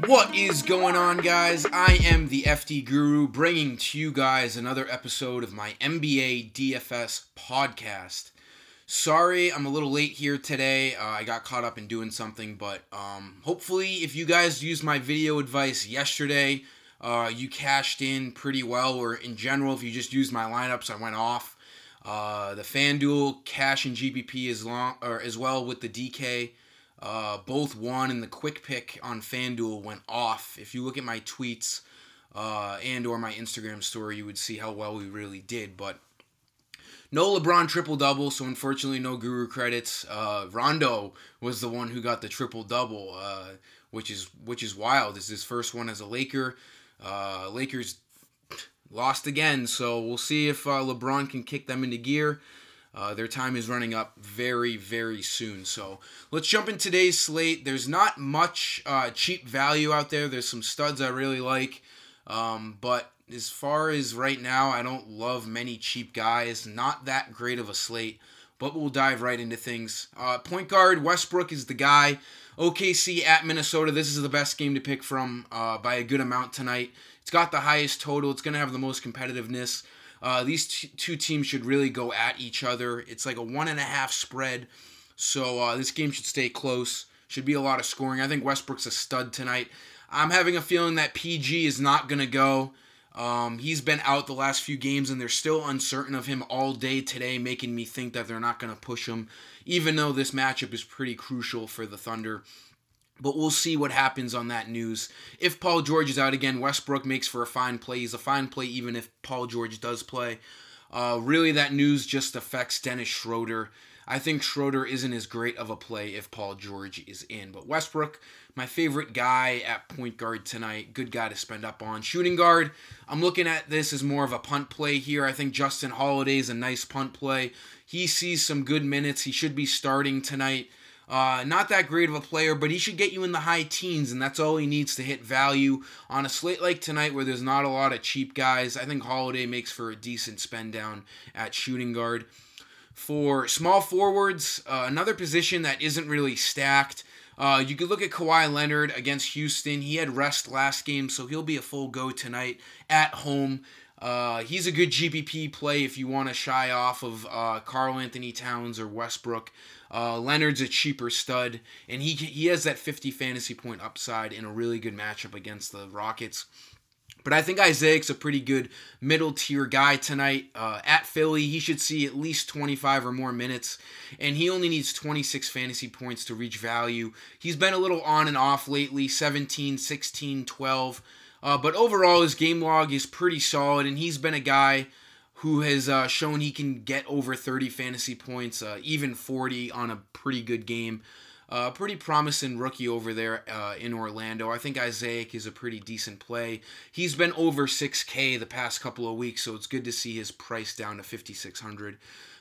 What is going on, guys? I am the FD Guru, bringing to you guys another episode of my NBA DFS podcast. Sorry, I'm a little late here today. I got caught up in doing something, but hopefully if you guys used my video advice yesterday, you cashed in pretty well, or in general, if you just used my lineups, I went off. The FanDuel cash and GPP as well with the DK. Both won, and the quick pick on FanDuel went off. If you look at my tweets and or my Instagram story, you would see how well we really did. But no LeBron triple-double, so unfortunately no Guru credits. Rondo was the one who got the triple-double, which is wild. It's his first one as a Laker. Lakers lost again, so we'll see if LeBron can kick them into gear. Their time is running up very, very soon. So let's jump in today's slate. There's not much cheap value out there. There's some studs I really like. But as far as right now, I don't love many cheap guys. Not that great of a slate. But we'll dive right into things. Point guard, Westbrook is the guy. OKC at Minnesota. This is the best game to pick from by a good amount tonight. It's got the highest total. It's going to have the most competitiveness. These two teams should really go at each other. It's like a 1.5 spread, so this game should stay close. Should be a lot of scoring. I think Westbrook's a stud tonight. I'm having a feeling that PG is not going to go. He's been out the last few games, and they're still uncertain of him all day today, making me think that they're not going to push him, even though this matchup is pretty crucial for the Thunder. But we'll see what happens on that news. If Paul George is out again, Westbrook makes for a fine play. He's a fine play even if Paul George does play. Really, that news just affects Dennis Schroeder. I think Schroeder isn't as great of a play if Paul George is in. But Westbrook, my favorite guy at point guard tonight. Good guy to spend up on. Shooting guard, I'm looking at this as more of a punt play here. I think Justin Holiday is a nice punt play. He sees some good minutes. He should be starting tonight. Not that great of a player, but he should get you in the high teens, and that's all he needs to hit value. On a slate like tonight where there's not a lot of cheap guys, I think Holiday makes for a decent spend down at shooting guard. For small forwards, another position that isn't really stacked, you could look at Kawhi Leonard against Houston. He had rest last game, so he'll be a full go tonight at home. He's a good GPP play if you want to shy off of Karl Anthony Towns or Westbrook. Leonard's a cheaper stud, and he has that 50 fantasy point upside in a really good matchup against the Rockets. But I think Isaac's a pretty good middle tier guy tonight. At Philly, he should see at least 25 or more minutes, and he only needs 26 fantasy points to reach value. He's been a little on and off lately, 17, 16, 12. But overall, his game log is pretty solid, and he's been a guy who has shown he can get over 30 fantasy points, even 40 on a pretty good game. Pretty promising rookie over there in Orlando. I think Isaac is a pretty decent play. He's been over 6K the past couple of weeks, so it's good to see his price down to 5,600.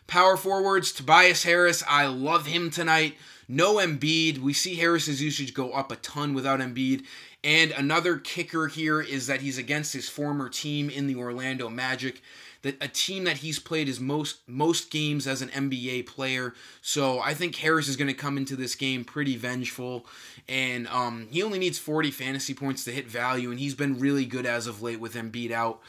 Power forwards, Tobias Harris, I love him tonight. No Embiid. We see Harris's usage go up a ton without Embiid. And another kicker here is that he's against his former team in the Orlando Magic, that a team that he's played his most games as an NBA player. So I think Harris is going to come into this game pretty vengeful, and he only needs 40 fantasy points to hit value, and he's been really good as of late with Embiid out.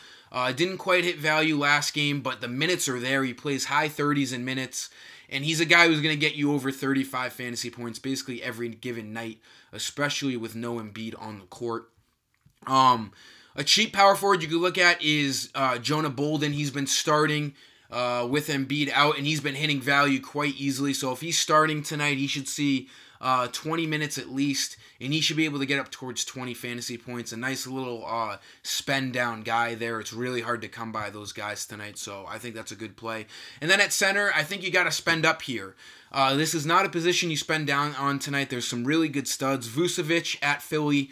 Didn't quite hit value last game, but the minutes are there. He plays high 30s in minutes, and he's a guy who's going to get you over 35 fantasy points basically every given night, especially with no Embiid on the court. A cheap power forward you could look at is Jonah Bolden. He's been starting with Embiid out, and he's been hitting value quite easily. So if he's starting tonight, he should see 20 minutes at least, and he should be able to get up towards 20 fantasy points. A nice little spend down guy there. It's really hard to come by those guys tonight, so I think that's a good play. And then at center, I think you got to spend up here. This is not a position you spend down on tonight. There's some really good studs. Vucevic at Philly.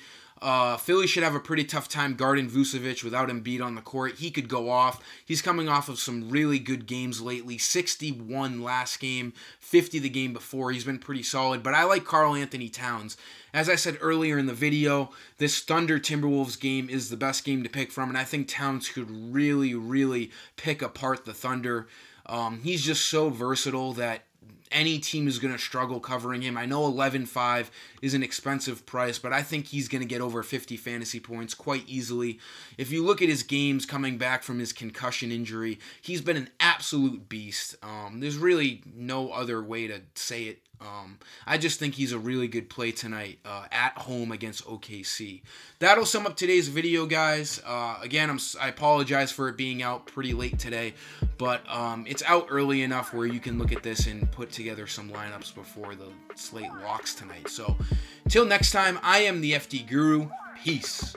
Philly should have a pretty tough time guarding Vucevic without Embiid on the court. He could go off. He's coming off of some really good games lately. 61 last game, 50 the game before. He's been pretty solid, but I like Karl Anthony Towns. As I said earlier in the video, this Thunder Timberwolves game is the best game to pick from, and I think Towns could really, really pick apart the Thunder. He's just so versatile that any team is going to struggle covering him. I know 11.5 is an expensive price, but I think he's going to get over 50 fantasy points quite easily. If you look at his games coming back from his concussion injury, he's been an absolute beast. There's really no other way to say it. I just think he's a really good play tonight at home against OKC. That'll sum up today's video, guys. Again, I apologize for it being out pretty late today, but it's out early enough where you can look at this and put together some lineups before the slate locks tonight. So, until next time, I am the FD Guru. Peace.